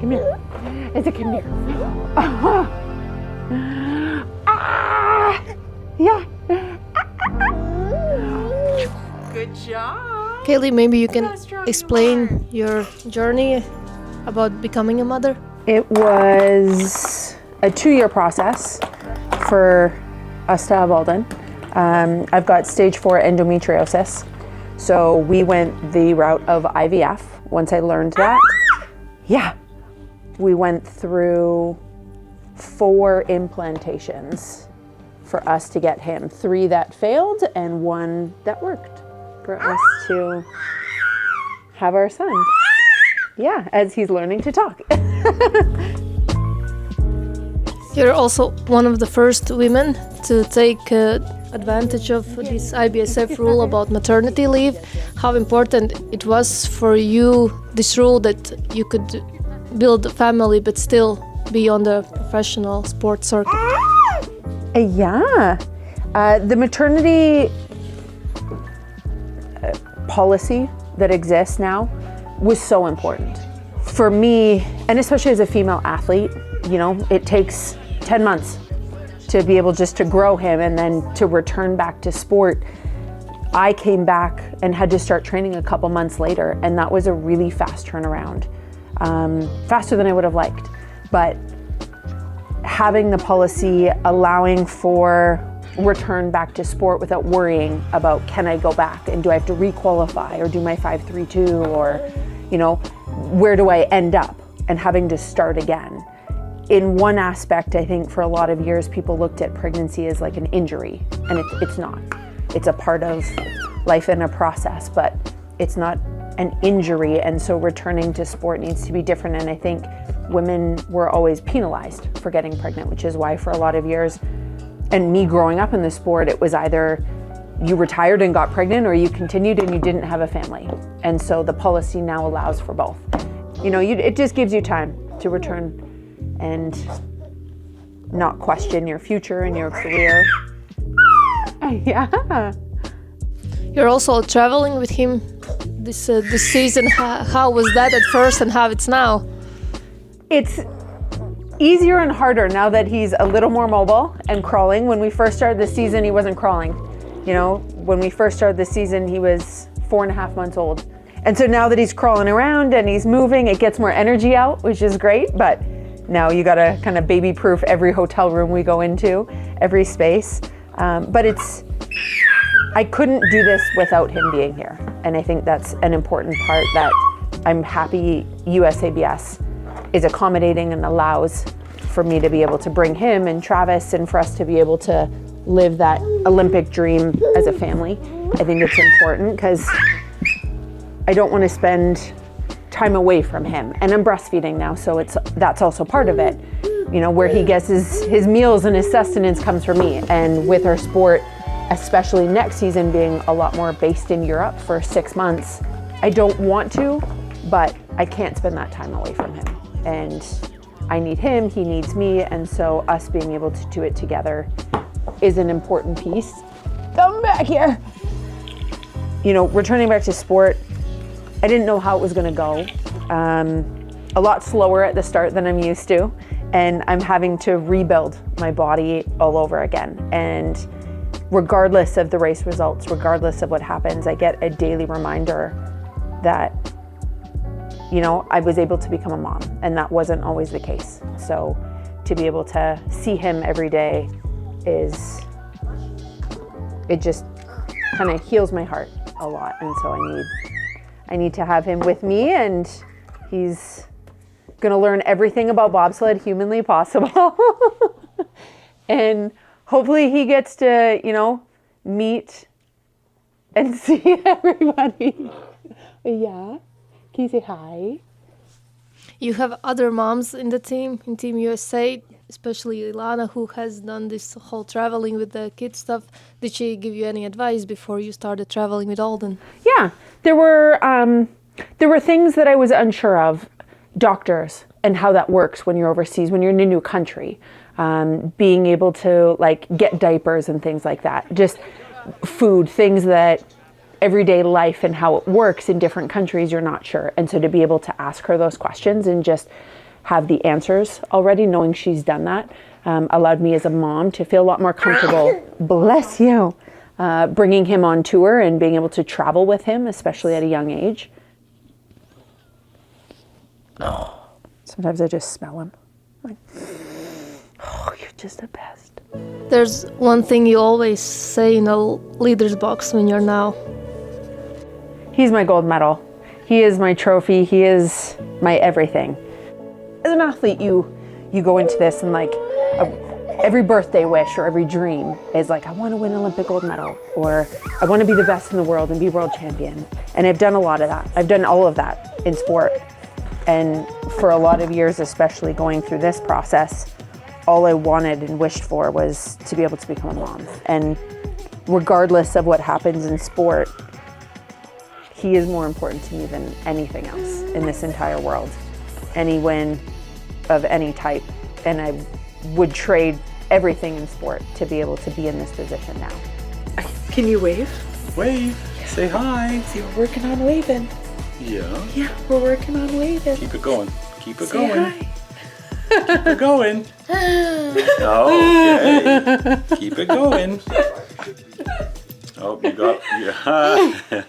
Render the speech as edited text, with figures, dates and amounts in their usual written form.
Come here. Izzy, come here. Yeah. Good job. Kaillie, maybe you can explain your journey about becoming a mother? It was a 2-year process for us to have Aulden. I've got stage 4 endometriosis. So we went the route of IVF. Once I learned that, we went through 4 implantations for us to get him. 3 that failed and 1 that worked for us to have our son. Yeah, as he's learning to talk. You're also one of the first women to take advantage of this IBSF rule about maternity leave. How important it was for you, this rule, that you could build a family but still be on the professional sports circuit? Yeah. The maternity policy that exists now was so important. For me, and especially as a female athlete, you know, it takes 10 months to be able just to grow him and then to return back to sport. I came back and had to start training a couple months later, and that was a really fast turnaround. Faster than I would have liked. But having the policy allowing for return back to sport without worrying about, can I go back and do I have to requalify or do my 5-3-2, or, you know, where do I end up, and having to start again. In one aspect, I think for a lot of years, people looked at pregnancy as like an injury, and it's not. It's a part of life and a process, but it's not an injury, and so returning to sport needs to be different. And I think women were always penalized for getting pregnant, which is why for a lot of years, and me growing up in the sport, it was either you retired and got pregnant or you continued and you didn't have a family. And so the policy now allows for both. You know, it just gives you time to return and not question your future and your career. Yeah. You're also traveling with him this season. How was that at first and how it's now? It's easier and harder now that he's a little more mobile and crawling. When we first started the season, he wasn't crawling. You know, when we first started the season, he was 4.5 months old. And so now that he's crawling around and he's moving, it gets more energy out, which is great. But now you gotta kind of baby-proof every hotel room we go into, every space. But I couldn't do this without him being here. And I think that's an important part that I'm happy USABS is accommodating and allows for me to be able to bring him and Travis, and for us to be able to live that Olympic dream as a family. I think it's important because I don't want to spend time away from him. And I'm breastfeeding now, so that's also part of it. You know, where he gets his meals and his sustenance comes from me. And with our sport, especially next season being a lot more based in Europe for 6 months, I don't want to, but I can't spend that time away from him. And I need him, he needs me, and so us being able to do it together is an important piece. Come back here. You know, returning back to sport, I didn't know how it was gonna go. A lot slower at the start than I'm used to, and I'm having to rebuild my body all over again. And regardless of the race results, regardless of what happens, I get a daily reminder that, you know, I was able to become a mom, and that wasn't always the case. So to be able to see him every day it just kind of heals my heart a lot. And so I need to have him with me, and he's gonna learn everything about bobsled humanly possible. And hopefully he gets to, you know, meet and see everybody. Yeah. Can you say hi? You have other moms in the team, in Team USA, especially Ilana, who has done this whole traveling with the kids stuff. Did she give you any advice before you started traveling with Aulden? Yeah, there were things that I was unsure of, doctors and how that works when you're overseas, when you're in a new country, being able to like get diapers and things like that, just food, things that everyday life and how it works in different countries, you're not sure. And so to be able to ask her those questions and just have the answers already, knowing she's done that, allowed me as a mom to feel a lot more comfortable, bless you, bringing him on tour and being able to travel with him, especially at a young age. Sometimes I just smell him. Like, oh, you're just the best. There's one thing you always say in a leader's box when you're now. He's my gold medal. He is my trophy. He is my everything. As an athlete, you go into this and like every birthday wish or every dream is like, I want to win an Olympic gold medal, or I want to be the best in the world and be world champion. And I've done a lot of that. I've done all of that in sport. And for a lot of years, especially going through this process, all I wanted and wished for was to be able to become a mom. And regardless of what happens in sport, he is more important to me than anything else in this entire world. Any win of any type, and I would trade everything in sport to be able to be in this position now. Can you wave? Wave. Say hi. See, we're working on waving. Yeah. Yeah, we're working on waving. Keep it going. Keep it Say going. hi. Keep it going. Okay. Keep it going. Oh, you got. Yeah.